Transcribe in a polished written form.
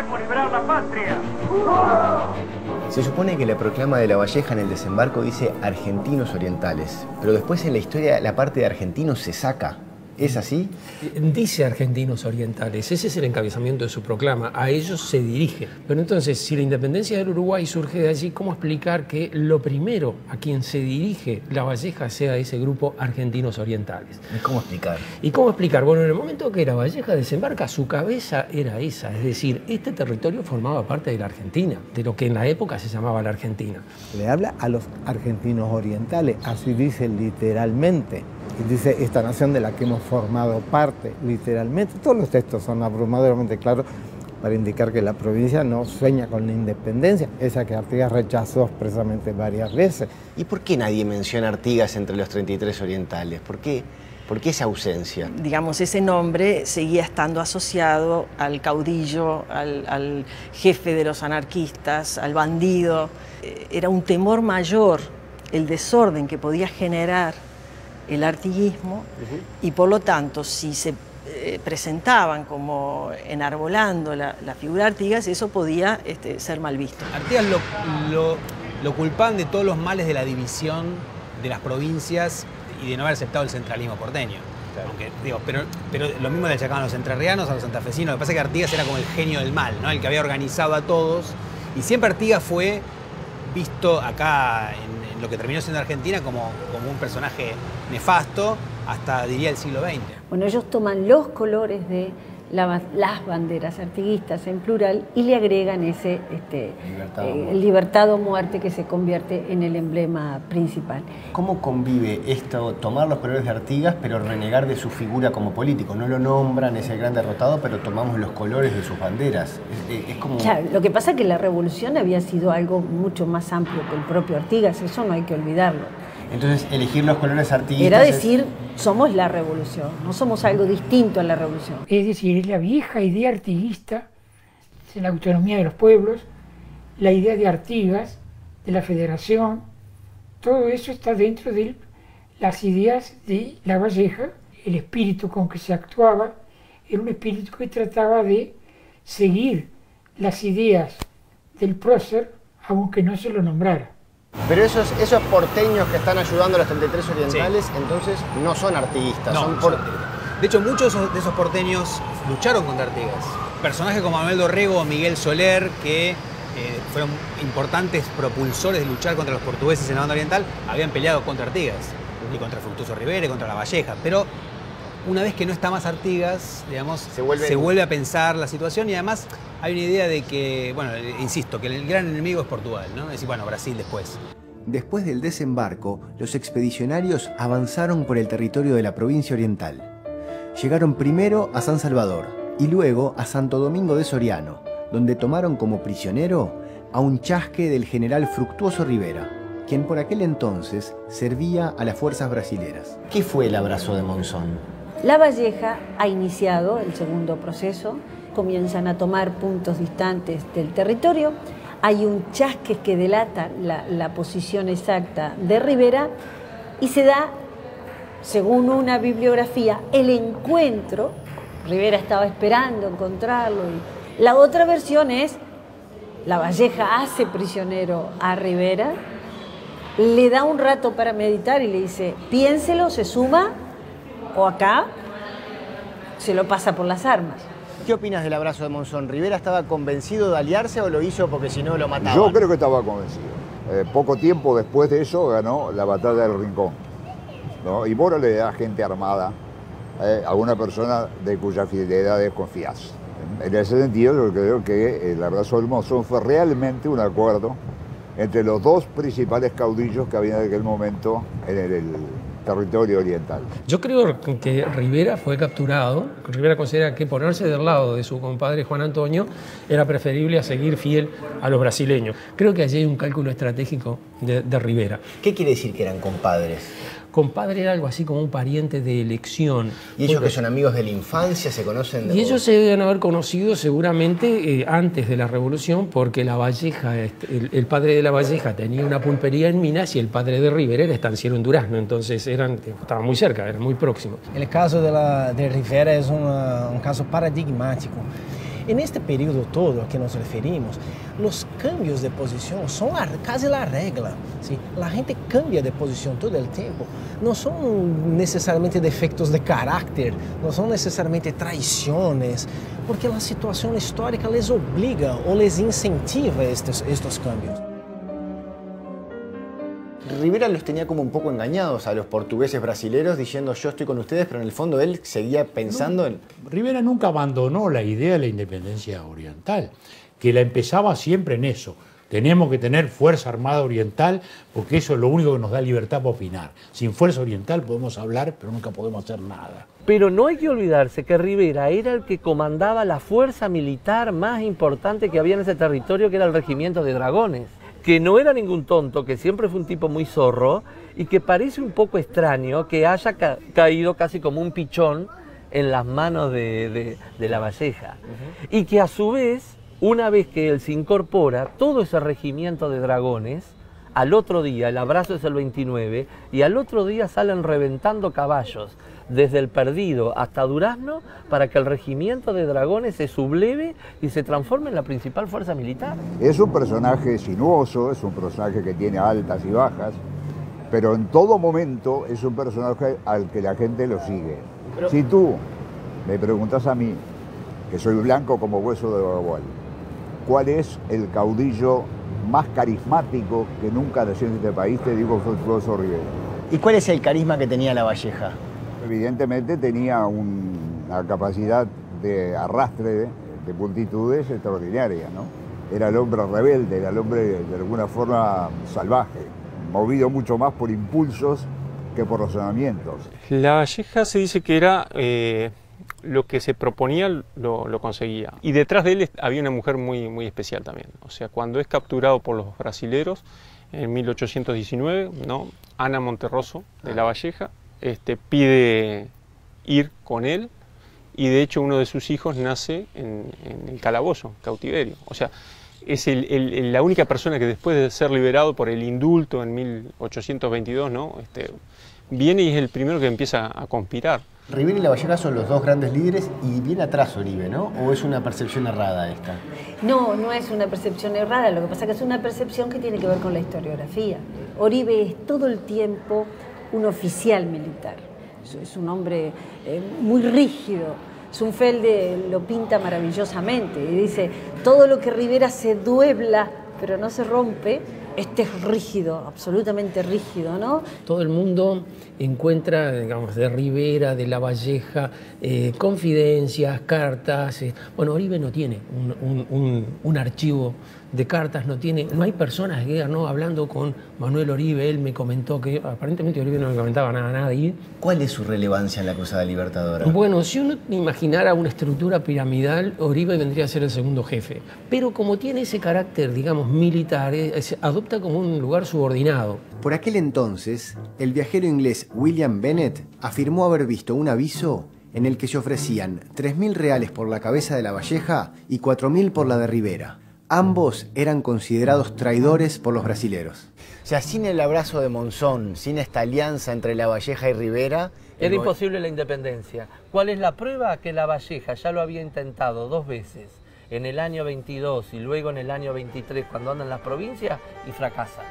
Por liberar la patria. Se supone que la proclama de Lavalleja en el desembarco dice argentinos orientales, pero después en la historia la parte de argentinos se saca. ¿Es así? Dice argentinos orientales, ese es el encabezamiento de su proclama, a ellos se dirige. Pero entonces, si la independencia del Uruguay surge de allí, ¿cómo explicar que lo primero a quien se dirige Lavalleja sea ese grupo argentinos orientales? ¿Y cómo explicar? ¿Y cómo explicar? Bueno, en el momento que Lavalleja desembarca, su cabeza era esa, es decir, este territorio formaba parte de la Argentina, de lo que en la época se llamaba la Argentina. Le habla a los argentinos orientales, así dice literalmente. Y dice, esta nación de la que hemos formado parte, literalmente. Todos los textos son abrumadoramente claros para indicar que la provincia no sueña con la independencia, esa que Artigas rechazó expresamente varias veces. ¿Y por qué nadie menciona Artigas entre los 33 orientales? ¿Por qué esa ausencia? Digamos, ese nombre seguía estando asociado al caudillo, al jefe de los anarquistas, al bandido. Era un temor mayor el desorden que podía generar el artiguismo, y por lo tanto, si se presentaban como enarbolando la figura de Artigas, eso podía ser mal visto. Artigas lo culpan de todos los males de la división de las provincias y de no haber aceptado el centralismo porteño. Claro. Aunque, digo, pero lo mismo le achacaban a los entrerrianos, a los santafesinos. Lo que pasa es que Artigas era como el genio del mal, ¿no? El que había organizado a todos. Y siempre Artigas fue visto acá en lo que terminó siendo Argentina como un personaje nefasto hasta, diría, el siglo XX. Bueno, ellos toman los colores de las banderas artiguistas en plural y le agregan ese libertad o muerte, que se convierte en el emblema principal. ¿Cómo convive esto, tomar los colores de Artigas pero renegar de su figura como político? No lo nombran, es el gran derrotado, pero tomamos los colores de sus banderas. Es como... Claro, lo que pasa es que la revolución había sido algo mucho más amplio que el propio Artigas, eso no hay que olvidarlo. Entonces, elegir los colores artiguistas... Era decir, somos la revolución, no somos algo distinto a la revolución. Es decir, es la vieja idea artiguista de la autonomía de los pueblos, la idea de Artigas, de la federación, todo eso está dentro de las ideas de Lavalleja. El espíritu con que se actuaba era un espíritu que trataba de seguir las ideas del prócer, aunque no se lo nombrara. Pero esos porteños que están ayudando a los 33 orientales, sí, entonces no son artiguistas. No, son de hecho, muchos de esos porteños lucharon contra Artigas. Personajes como Manuel Dorrego o Miguel Soler, que fueron importantes propulsores de luchar contra los portugueses en la banda oriental, habían peleado contra Artigas, y contra Fructuoso Rivera y contra Lavalleja. Pero una vez que no está más Artigas, digamos, se vuelve a pensar la situación, y además hay una idea de que, bueno, insisto, que el gran enemigo es Portugal, ¿no? Es decir, bueno, Brasil después. Después del desembarco, los expedicionarios avanzaron por el territorio de la provincia oriental. Llegaron primero a San Salvador y luego a Santo Domingo de Soriano, donde tomaron como prisionero a un chasque del general Fructuoso Rivera, quien por aquel entonces servía a las fuerzas brasileras. ¿Qué fue el abrazo de Monzón? Lavalleja ha iniciado el segundo proceso, comienzan a tomar puntos distantes del territorio, hay un chasque que delata la posición exacta de Rivera y se da, según una bibliografía, el encuentro. Rivera estaba esperando encontrarlo. Y la otra versión es, Lavalleja hace prisionero a Rivera, le da un rato para meditar y le dice, piénselo, se suma, o acá se lo pasa por las armas. ¿Qué opinas del abrazo de Monzón? ¿Rivera estaba convencido de aliarse o lo hizo porque si no lo mataban? Yo creo que estaba convencido. Poco tiempo después de eso ganó la batalla del Rincón, ¿no? Y Moro le da gente armada a una persona de cuya fidelidad desconfías. En ese sentido, yo creo que el abrazo de Monzón fue realmente un acuerdo entre los dos principales caudillos que había en aquel momento en territorio oriental. Yo creo que Rivera fue capturado. Rivera considera que ponerse del lado de su compadre Juan Antonio era preferible a seguir fiel a los brasileños. Creo que allí hay un cálculo estratégico de Rivera. ¿Qué quiere decir que eran compadres? Compadre era algo así como un pariente de elección. ¿Y ellos que son amigos de la infancia, se conocen? Y ellos se deben haber conocido seguramente antes de la Revolución, porque Lavalleja, el padre de Lavalleja tenía una pulpería en Minas y el padre de Rivera era estanciero en Durazno, entonces estaban muy cerca, eran muy próximos. El caso de Rivera es un caso paradigmático. En este periodo todo a que nos referimos, los cambios de posición son casi la regla. ¿Sí? La gente cambia de posición todo el tiempo. No son necesariamente defectos de carácter, no son necesariamente traiciones, porque la situación histórica les obliga o les incentiva estos cambios. Rivera los tenía como un poco engañados a los portugueses brasileros diciendo yo estoy con ustedes, pero en el fondo él seguía pensando en... Rivera nunca abandonó la idea de la independencia oriental, que la empezaba siempre en eso. Tenemos que tener fuerza armada oriental porque eso es lo único que nos da libertad para opinar. Sin fuerza oriental podemos hablar, pero nunca podemos hacer nada. Pero no hay que olvidarse que Rivera era el que comandaba la fuerza militar más importante que había en ese territorio, que era el Regimiento de Dragones. Que no era ningún tonto, que siempre fue un tipo muy zorro y que parece un poco extraño que haya caído casi como un pichón en las manos de Lavalleja. Y que a su vez, una vez que él se incorpora, todo ese regimiento de dragones, al otro día, el abrazo es el 29, y al otro día salen reventando caballos desde el Perdido hasta Durazno para que el regimiento de dragones se subleve y se transforme en la principal fuerza militar. Es un personaje sinuoso, es un personaje que tiene altas y bajas, pero en todo momento es un personaje al que la gente lo sigue. Si tú me preguntas a mí, que soy blanco como hueso de bagual, ¿cuál es el caudillo más carismático que nunca nació en este país? Te digo Fructuoso Rivera. ¿Y cuál es el carisma que tenía Lavalleja? Evidentemente tenía una capacidad de arrastre de multitudes extraordinaria, ¿no? Era el hombre rebelde, era el hombre de alguna forma salvaje, movido mucho más por impulsos que por razonamientos. Lavalleja se dice que era lo que se proponía lo conseguía. Y detrás de él había una mujer muy especial también. O sea, cuando es capturado por los brasileros en 1819, ¿no? Ana Monterroso de Lavalleja pide ir con él y de hecho uno de sus hijos nace en el calabozo, cautiverio. O sea, es la única persona que después de ser liberado por el indulto en 1822, ¿no? Viene y es el primero que empieza a conspirar. Rivera y Lavalleja son los dos grandes líderes y viene atrás Oribe, ¿no? ¿O es una percepción errada esta? No, no es una percepción errada, lo que pasa es que es una percepción que tiene que ver con la historiografía. Oribe es todo el tiempo un oficial militar, es un hombre muy rígido. Zunfelde lo pinta maravillosamente y dice, todo lo que Rivera se duebla pero no se rompe, este es rígido, absolutamente rígido, ¿no? Todo el mundo encuentra, digamos, de Rivera, de Lavalleja, confidencias, cartas. Bueno, Oribe no tiene un archivo de cartas, no hay personas que digan, no, hablando con Manuel Oribe, él me comentó que aparentemente Oribe no le comentaba nada a nadie. ¿Cuál es su relevancia en la Cruzada Libertadora? Bueno, si uno imaginara una estructura piramidal, Oribe vendría a ser el segundo jefe. Pero como tiene ese carácter, digamos, militar, adopta como un lugar subordinado. Por aquel entonces, el viajero inglés William Bennett afirmó haber visto un aviso en el que se ofrecían 3.000 reales por la cabeza de Lavalleja y 4.000 por la de Rivera. Ambos eran considerados traidores por los brasileros. O sea, sin el abrazo de Monzón, sin esta alianza entre Lavalleja y Rivera... Era imposible la independencia. ¿Cuál es la prueba? Que Lavalleja ya lo había intentado 2 veces, en el año 22 y luego en el año 23, cuando anda en las provincias, y fracasa.